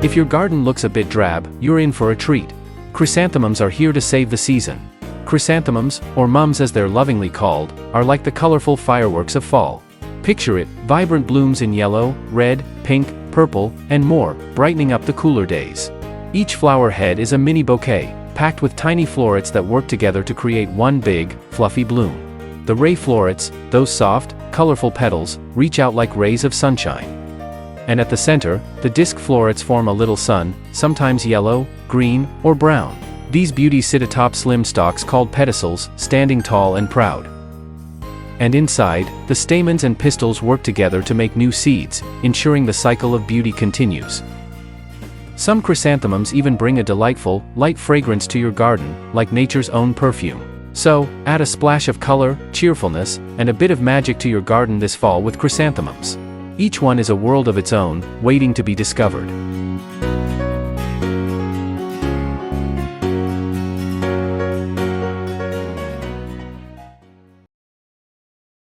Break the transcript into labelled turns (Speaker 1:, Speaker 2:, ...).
Speaker 1: If your garden looks a bit drab, you're in for a treat. Chrysanthemums are here to save the season. Chrysanthemums, or mums as they're lovingly called, are like the colorful fireworks of fall. Picture it, vibrant blooms in yellow, red, pink, purple, and more, brightening up the cooler days. Each flower head is a mini bouquet, packed with tiny florets that work together to create one big, fluffy bloom. The ray florets, those soft, colorful petals, reach out like rays of sunshine. And at the center, the disc florets form a little sun, sometimes yellow, green, or brown. These beauties sit atop slim stalks called pedicels, standing tall and proud. And inside, the stamens and pistils work together to make new seeds, ensuring the cycle of beauty continues. Some chrysanthemums even bring a delightful, light fragrance to your garden, like nature's own perfume. So, add a splash of color, cheerfulness, and a bit of magic to your garden this fall with chrysanthemums. Each one is a world of its own, waiting to be discovered.